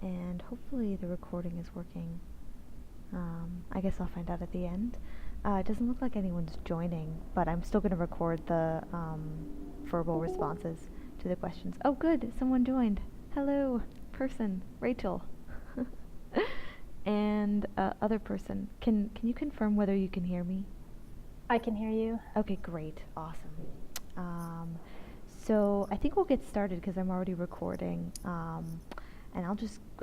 and hopefully the recording is working. I guess I'll find out at the end. It doesn't look like anyone's joining, but I'm still going to record the verbal responses to the questions. Oh, good, someone joined. Hello, person, Rachel. And other person, can you confirm whether you can hear me? I can hear you. Okay, great, awesome. So I think we'll get started because I'm already recording. And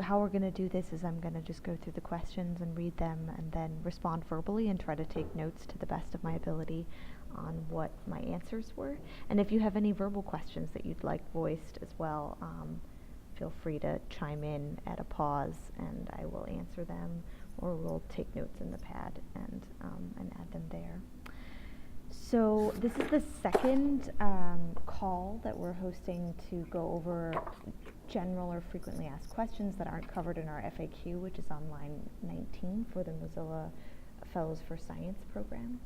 how we're going to do this is I'm going to just go through the questions and read them and then respond verbally and try to take notes to the best of my ability on what my answers were. And if you have any verbal questions that you'd like voiced as well, feel free to chime in at a pause and I will answer them, or we'll take notes in the pad and add them there. So this is the second call that we're hosting to go over general or frequently asked questions that aren't covered in our FAQ, which is on line 19 for the Mozilla Fellows for Science program.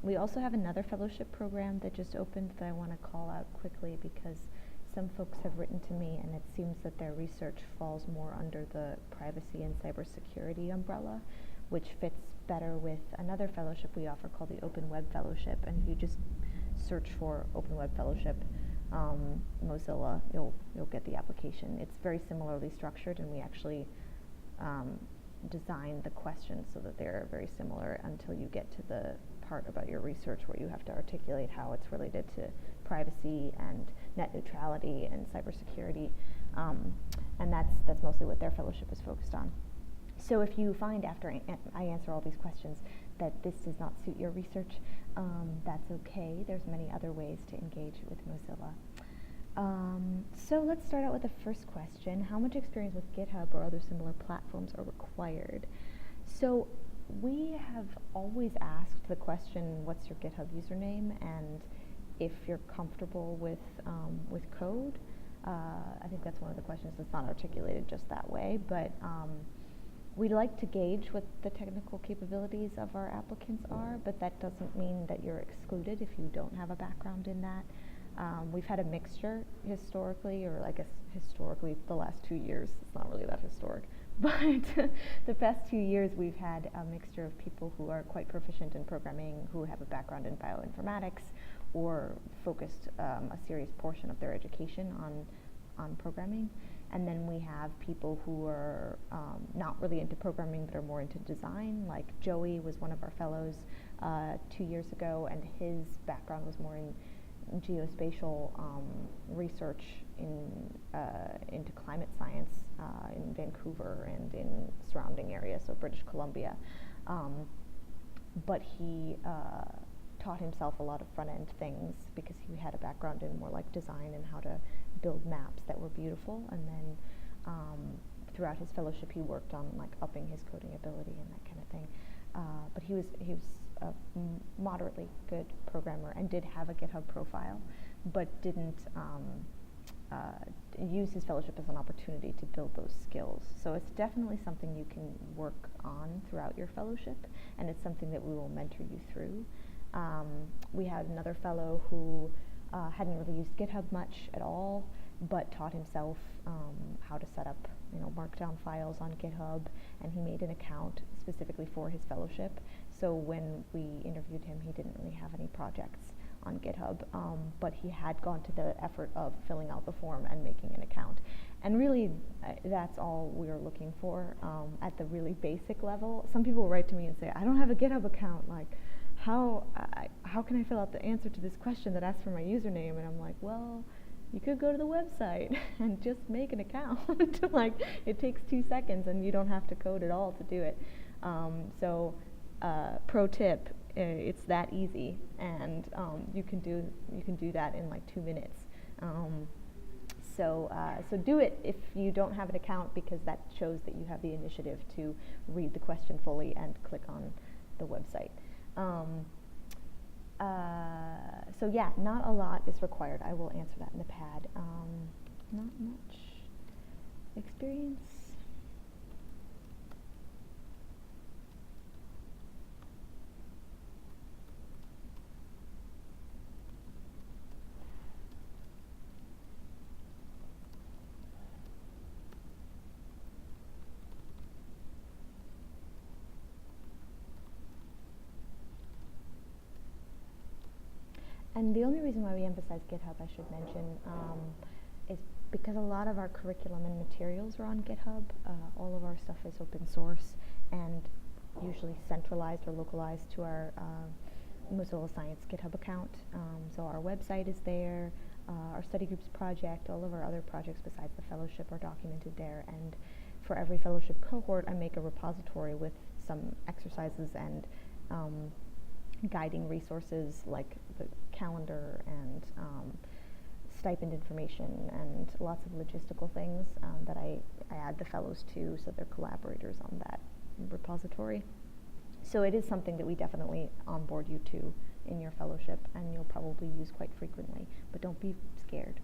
We also have another fellowship program that just opened that I want to call out quickly because some folks have written to me and it seems that their research falls more under the privacy and cybersecurity umbrella, which fits better with another fellowship we offer called the Open Web Fellowship. And if you just search for Open Web Fellowship Mozilla, you'll get the application. It's very similarly structured, and we actually designed the questions so that they're very similar until you get to the part about your research where you have to articulate how it's related to privacy and net neutrality and cybersecurity, and that's mostly what their fellowship is focused on. So if you find after I answer all these questions that this does not suit your research, that's okay. There's many other ways to engage with Mozilla. So let's start out with the first question. How much experience with GitHub or other similar platforms are required? So we have always asked the question, what's your GitHub username? And if you're comfortable with code, I think that's one of the questions that's not articulated just that way, but we like to gauge what the technical capabilities of our applicants are, but that doesn't mean that you're excluded if you don't have a background in that. We've had a mixture historically, or I guess historically the last 2 years, it's not really that historic, but the past 2 years we've had a mixture of people who are quite proficient in programming, who have a background in bioinformatics, or focused a serious portion of their education on programming. And then we have people who are not really into programming but are more into design, like Joey was one of our fellows 2 years ago, and his background was more in geospatial research into climate science in Vancouver and in surrounding areas, so British Columbia. But he taught himself a lot of front-end things because he had a background in more like design and how to build maps that were beautiful, and then throughout his fellowship he worked on like upping his coding ability and that kind of thing. But he was a moderately good programmer and did have a GitHub profile, but didn't use his fellowship as an opportunity to build those skills. So it's definitely something you can work on throughout your fellowship, and it's something that we will mentor you through. We had another fellow who hadn't really used GitHub much at all, but taught himself how to set up markdown files on GitHub, and he made an account specifically for his fellowship. So when we interviewed him, he didn't really have any projects on GitHub, but he had gone to the effort of filling out the form and making an account. And really, that's all we are looking for at the really basic level. Some people write to me and say, I don't have a GitHub account, like, how can I fill out the answer to this question that asks for my username? And I'm like, well, you could go to the website and just make an account. Like, it takes 2 seconds and you don't have to code at all to do it. So pro tip, it's that easy, and you can do that in like 2 minutes. So do it if you don't have an account, because that shows that you have the initiative to read the question fully and click on the website. So yeah, not a lot is required. I will answer that in the pad. Not much experience. And the only reason why we emphasize GitHub, I should mention, is because a lot of our curriculum and materials are on GitHub. All of our stuff is open source and usually centralized or localized to our Mozilla Science GitHub account. So our website is there, our study groups project, all of our other projects besides the fellowship are documented there. And for every fellowship cohort, I make a repository with some exercises and guiding resources like the calendar and stipend information and lots of logistical things that I add the fellows to, so they're collaborators on that repository. So it is something that we definitely onboard you to in your fellowship, and you'll probably use quite frequently, but don't be scared.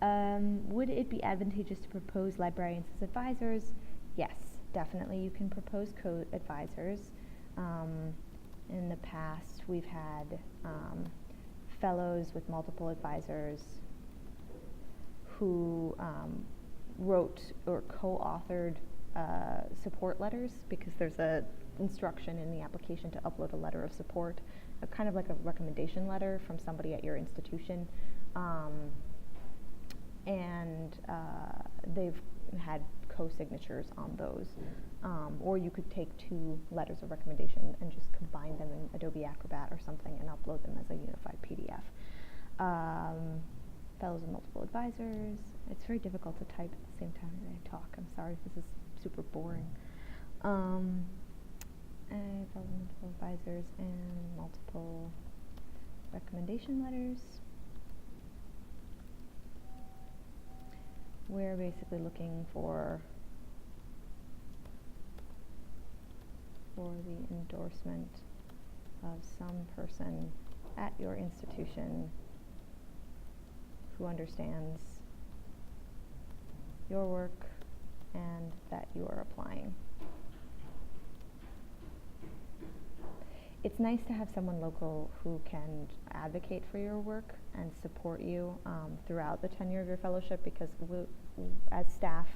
Would it be advantageous to propose librarians as advisors? Yes, definitely you can propose Coadvisors. In the past, we've had fellows with multiple advisors who wrote or co-authored support letters, because there's a instruction in the application to upload a letter of support, kind of like a recommendation letter from somebody at your institution. And they've had co-signatures on those. Or you could take two letters of recommendation and just combine them in Adobe Acrobat or something and upload them as a unified PDF. Fellows and multiple advisors. It's very difficult to type at the same time that I talk. I'm sorry if this is super boring. Fellows and multiple advisors and multiple recommendation letters. We're basically looking for the endorsement of some person at your institution who understands your work and that you are applying. It's nice to have someone local who can advocate for your work and support you throughout the tenure of your fellowship, because as staff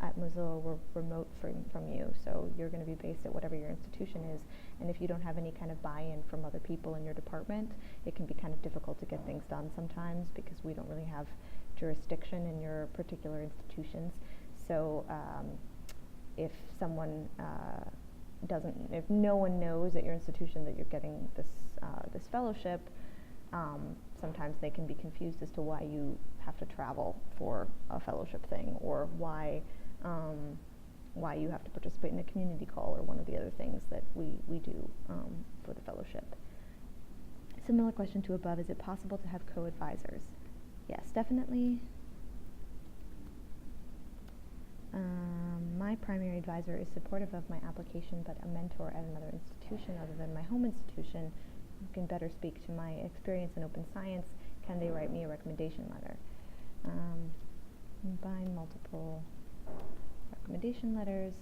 at Mozilla, we're remote from you, so you're going to be based at whatever your institution is, and if you don't have any kind of buy-in from other people in your department, it can be kind of difficult to get things done sometimes, because we don't really have jurisdiction in your particular institutions. So if someone if no one knows at your institution that you're getting this fellowship, sometimes they can be confused as to why you have to travel for a fellowship thing, or why you have to participate in a community call, or one of the other things that we do for the fellowship. Similar question to above, is it possible to have co-advisors? Yes, definitely. My primary advisor is supportive of my application, but a mentor at another institution other than my home institution who can better speak to my experience in open science. Can they write me a recommendation letter? Combine multiple recommendation letters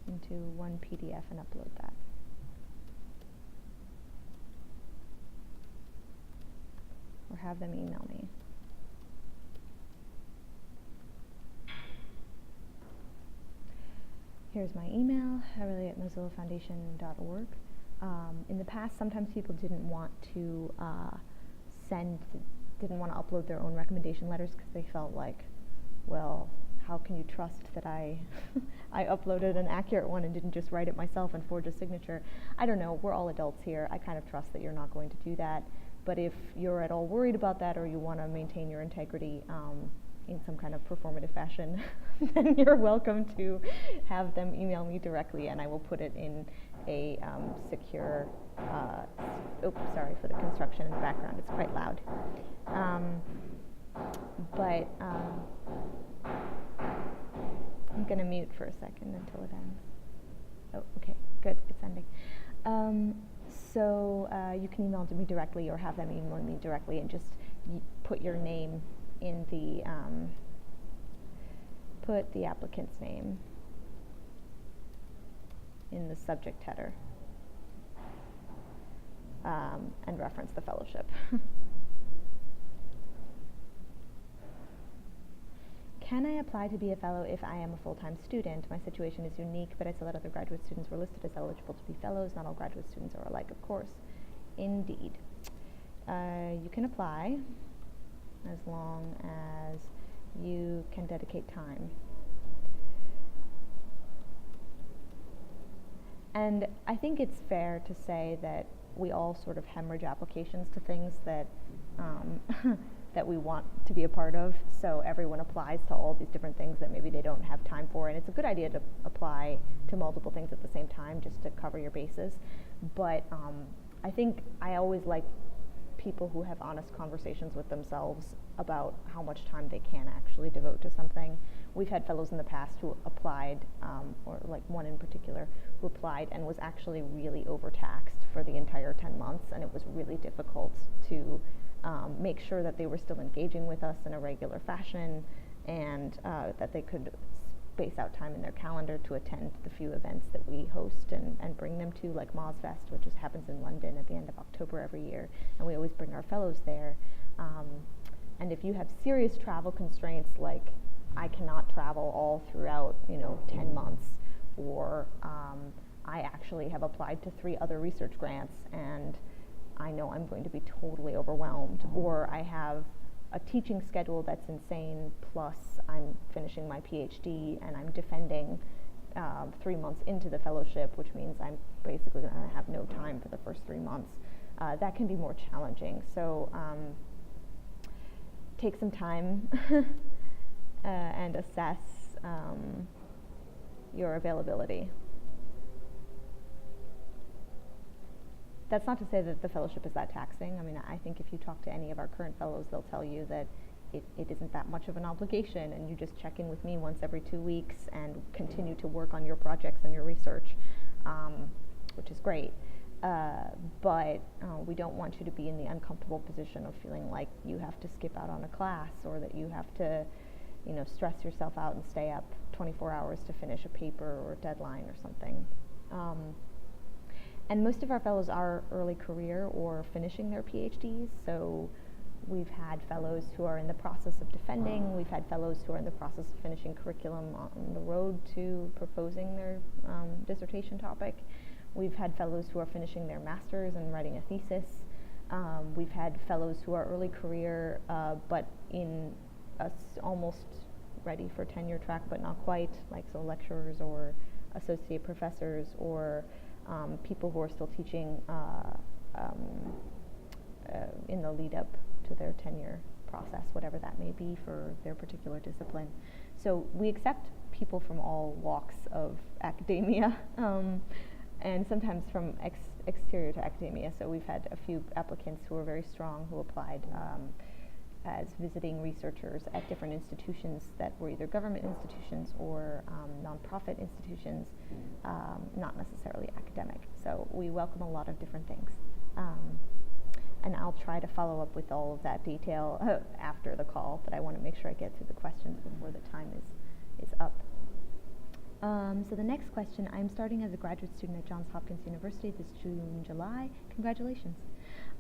into one PDF and upload that. Or have them email me. Here's my email, Aurelia@mozillafoundation.org. In the past, sometimes people didn't want to didn't want to upload their own recommendation letters because they felt like, well, how can you trust that I uploaded an accurate one and didn't just write it myself and forge a signature? I don't know, we're all adults here. I kind of trust that you're not going to do that. But if you're at all worried about that, or you want to maintain your integrity in some kind of performative fashion, then you're welcome to have them email me directly, and I will put it in a secure, sorry for the construction in the background, it's quite loud. I'm going to mute for a second until it ends. Oh, okay, good, it's ending. So you can email to me directly, or have them email me directly, and just put your name in the, put the applicant's name in the subject header, and reference the fellowship. can I apply to be a fellow if I am a full-time student? My situation is unique, but I saw that other graduate students were listed as eligible to be fellows. Not all graduate students are alike, of course. Indeed. You can apply as long as you can dedicate time. And I think it's fair to say that we all sort of hemorrhage applications to things that that we want to be a part of. So everyone applies to all these different things that maybe they don't have time for. And it's a good idea to apply to multiple things at the same time just to cover your bases. But I think I always like people who have honest conversations with themselves about how much time they can actually devote to something. We've had fellows in the past who applied, or like one in particular, who applied and was actually really overtaxed for the entire 10 months, and it was really difficult to make sure that they were still engaging with us in a regular fashion, and that they could space out time in their calendar to attend the few events that we host and bring them to, like MozFest, which happens in London at the end of October every year, and we always bring our fellows there. And if you have serious travel constraints, like I cannot travel all throughout, 10 months, or I actually have applied to 3 other research grants and I know I'm going to be totally overwhelmed, or I have a teaching schedule that's insane, plus I'm finishing my PhD and I'm defending 3 months into the fellowship, which means I'm basically going to have no time for the first 3 months. That can be more challenging. So take some time and assess your availability. That's not to say that the fellowship is that taxing. I mean, I think if you talk to any of our current fellows, they'll tell you that it isn't that much of an obligation, and you just check in with me once every 2 weeks and continue to work on your projects and your research, which is great. But we don't want you to be in the uncomfortable position of feeling like you have to skip out on a class, or that you have to, stress yourself out and stay up 24 hours to finish a paper or a deadline or something. And most of our fellows are early career or finishing their PhDs, so we've had fellows who are in the process of defending, we've had fellows who are in the process of finishing curriculum on the road to proposing their dissertation topic. We've had fellows who are finishing their master's and writing a thesis. We've had fellows who are early career, but in almost ready for tenure track, but not quite, like so lecturers or associate professors, or people who are still teaching in the lead up to their tenure process, whatever that may be for their particular discipline. So we accept people from all walks of academia, and sometimes from exterior to academia. So we've had a few applicants who are very strong who applied as visiting researchers at different institutions that were either government institutions or nonprofit institutions, not necessarily academic. So we welcome a lot of different things. And I'll try to follow up with all of that detail after the call, but I want to make sure I get through the questions before the time is up. So the next question, I'm starting as a graduate student at Johns Hopkins University this June, July. Congratulations.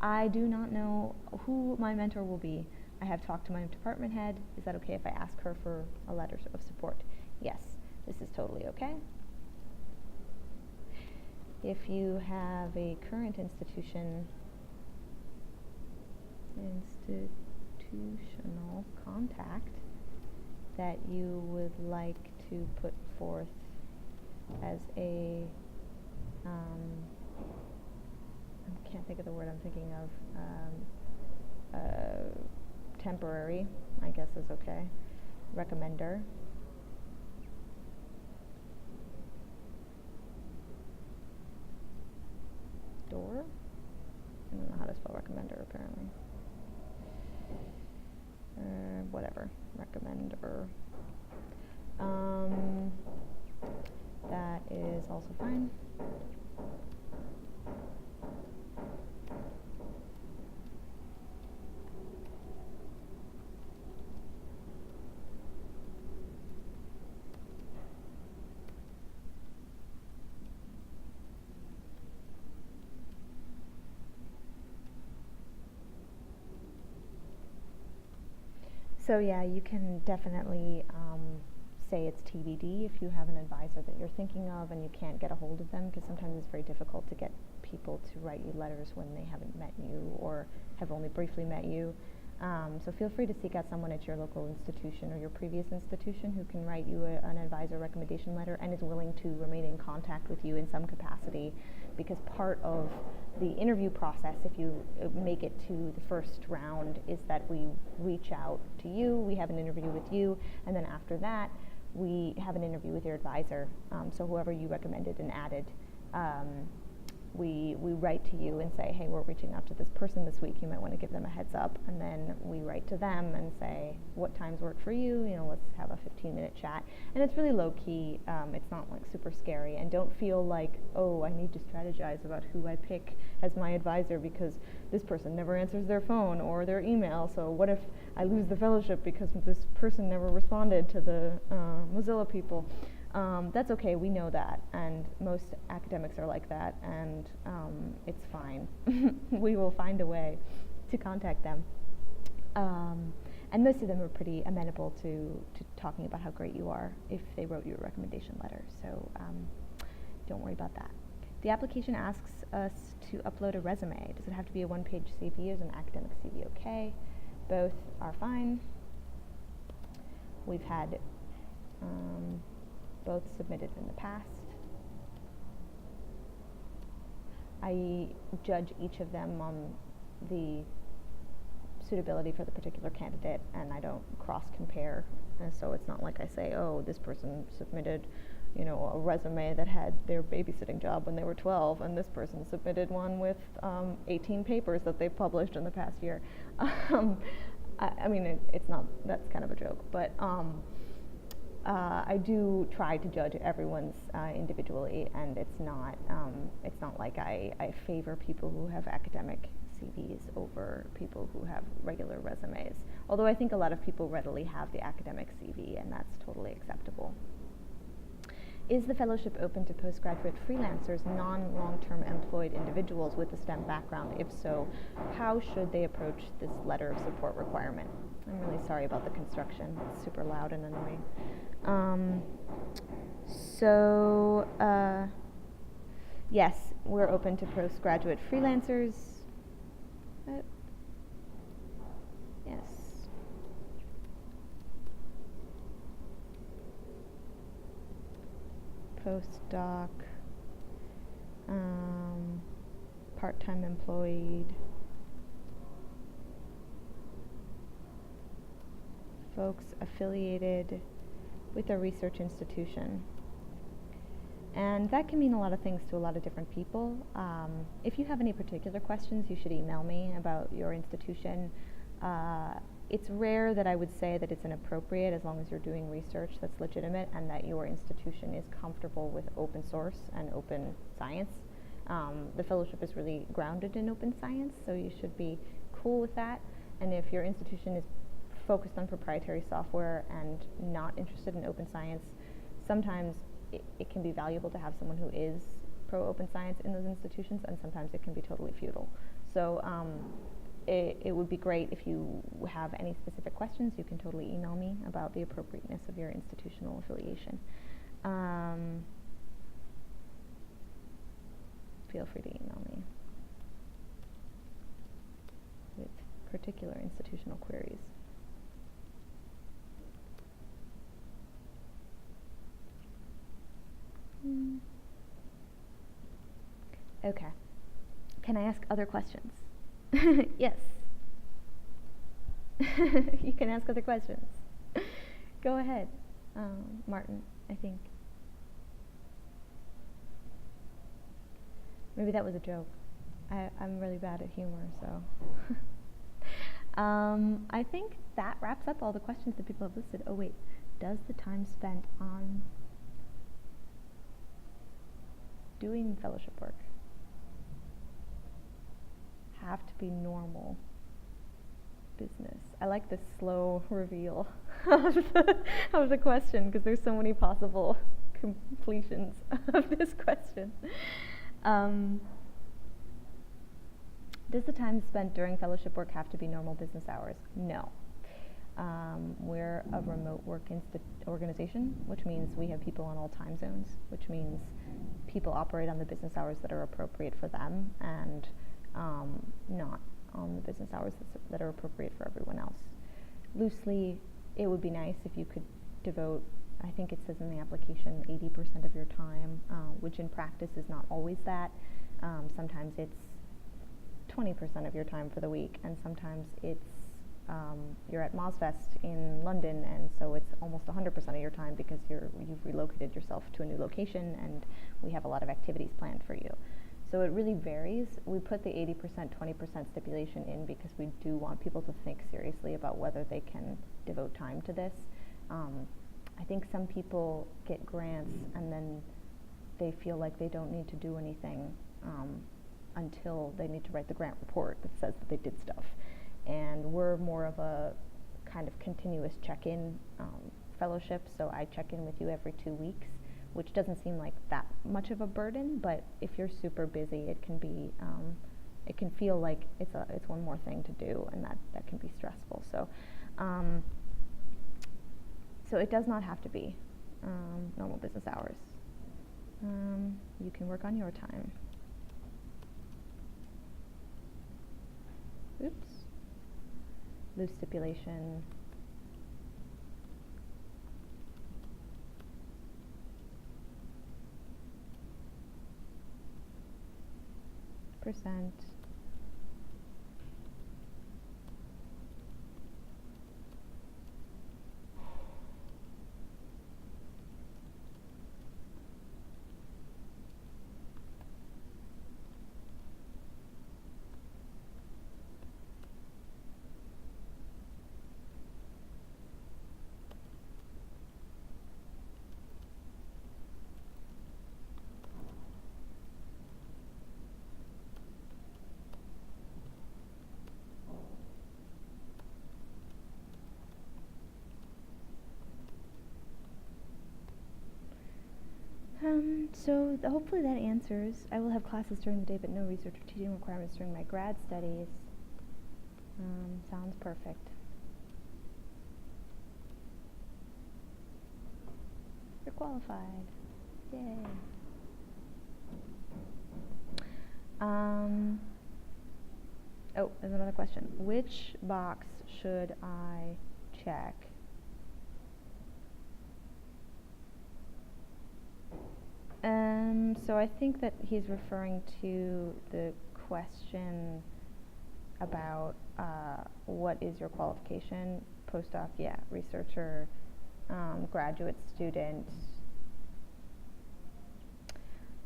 I do not know who my mentor will be. I have talked to my department head. Is that okay if I ask her for a letter of support? Yes, this is totally okay. If you have a current institutional contact that you would like to put forth as a I can't think of the word I'm thinking of, temporary, I guess is okay, recommender. Door? I don't know how to spell recommender, apparently. Whatever, recommender. That is also fine. So yeah, you can definitely say it's TBD if you have an advisor that you're thinking of and you can't get a hold of them, because sometimes it's very difficult to get people to write you letters when they haven't met you or have only briefly met you. So feel free to seek out someone at your local institution or your previous institution who can write you an advisor recommendation letter and is willing to remain in contact with you in some capacity, because part of the interview process, if you make it to the first round, is that we reach out to you, we have an interview with you, and then after that we have an interview with your advisor. So whoever you recommended and added, we write to you and say, hey, we're reaching out to this person this week, you might want to give them a heads up. And then we write to them and say, what times work for you? Let's have a 15-minute chat. And it's really low key. It's not like super scary. And don't feel like, oh, I need to strategize about who I pick as my advisor because this person never answers their phone or their email. So what if I lose the fellowship because this person never responded to the Mozilla people? That's okay, we know that, and most academics are like that, and it's fine. We will find a way to contact them. And most of them are pretty amenable to talking about how great you are if they wrote you a recommendation letter, so don't worry about that. The application asks us to upload a resume. Does it have to be a one-page CV or is an academic CV okay? Both are fine. We've had both submitted in the past. I judge each of them on the suitability for the particular candidate, and I don't cross-compare. And so it's not like I say, oh, this person submitted, a resume that had their babysitting job when they were 12, and this person submitted one with 18 papers that they've published in the past year. I mean, it's not, that's kind of a joke, but I do try to judge everyone's individually, and it's not like I favor people who have academic CVs over people who have regular resumes. Although I think a lot of people readily have the academic CV, and that's totally acceptable. Is the fellowship open to postgraduate freelancers, non-long-term employed individuals with a STEM background? If so, how should they approach this letter of support requirement? I'm really sorry about the construction. It's super loud and annoying. Yes, we're open to postgraduate freelancers. Yes. Postdoc, part-time employed, folks affiliated with a research institution. And that can mean a lot of things to a lot of different people. If you have any particular questions, you should email me about your institution. It's rare that I would say that it's inappropriate as long as you're doing research that's legitimate and that your institution is comfortable with open source and open science. The fellowship is really grounded in open science, so you should be cool with that. And if your institution is focused on proprietary software and not interested in open science, sometimes it can be valuable to have someone who is pro-open science in those institutions, and sometimes it can be totally futile. So it would be great if you have any specific questions. You can totally email me about the appropriateness of your institutional affiliation. Feel free to email me with particular institutional queries. Okay. Can I ask other questions? Yes. You can ask other questions. Go ahead, Martin, I think. Maybe that was a joke. I'm really bad at humor, so. I think that wraps up all the questions that people have listed. Oh wait, does the time spent on doing fellowship work have to be normal business? I like the slow reveal of the question, because there's so many possible completions of this question. Does the time spent during fellowship work have to be normal business hours? No. We're a remote work organization, which means we have people in all time zones, which means people operate on the business hours that are appropriate for them and not on the business hours that are appropriate for everyone else. Loosely, it would be nice if you could devote, I think it says in the application, 80% of your time, which in practice is not always that. Sometimes it's 20% of your time for the week, and sometimes it's you're at MozFest in London, and so it's almost 100% of your time because you've relocated yourself to a new location, and we have a lot of activities planned for you. So it really varies. We put the 80%, 20% stipulation in because we do want people to think seriously about whether they can devote time to this. I think some people get grants and then they feel like they don't need to do anything until they need to write the grant report that says that they did stuff. And we're more of a kind of continuous check-in fellowship, so I check in with you every 2 weeks, which doesn't seem like that much of a burden, but if you're super busy, it can be, it can feel like it's one more thing to do, and that can be stressful. So, so it does not have to be normal business hours. You can work on your time. Oops. Loose stipulation. Percent. So hopefully that answers. I will have classes during the day, but no research or teaching requirements during my grad studies. Sounds perfect. You're qualified. Yay. Oh, there's another question. Which box should I check? So I think that he's referring to the question about what is your qualification? Postdoc, yeah, researcher, graduate student,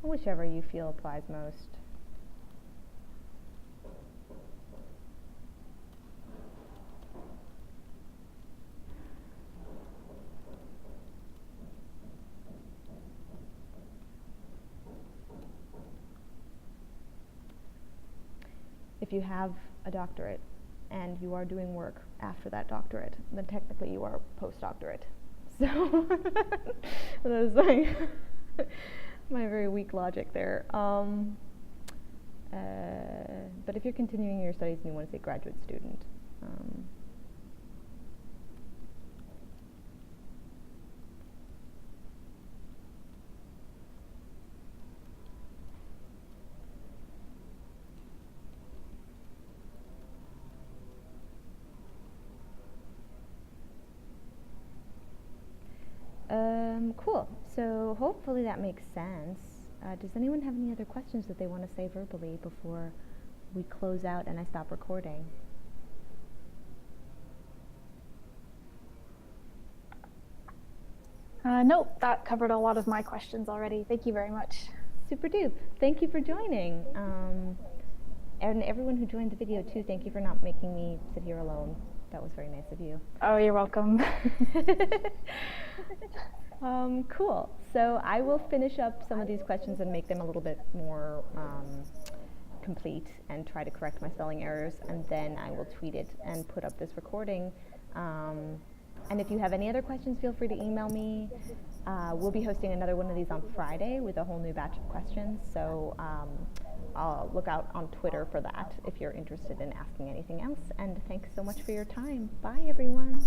whichever you feel applies most. If you have a doctorate and you are doing work after that doctorate, then technically you are postdoctorate. So that was my very weak logic there. But if you're continuing your studies and you want to say graduate student, cool. So hopefully that makes sense. Does anyone have any other questions that they want to say verbally before we close out and I stop recording? Nope, that covered a lot of my questions already. Thank you very much. Super dupe. Thank you for joining. And everyone who joined the video too, thank you for not making me sit here alone. That was very nice of you. Oh, you're welcome. Cool. So I will finish up some of these questions and make them a little bit more complete and try to correct my spelling errors, and then I will tweet it and put up this recording. And if you have any other questions, feel free to email me. We'll be hosting another one of these on Friday with a whole new batch of questions. So I'll look out on Twitter for that if you're interested in asking anything else. And thanks so much for your time. Bye, everyone.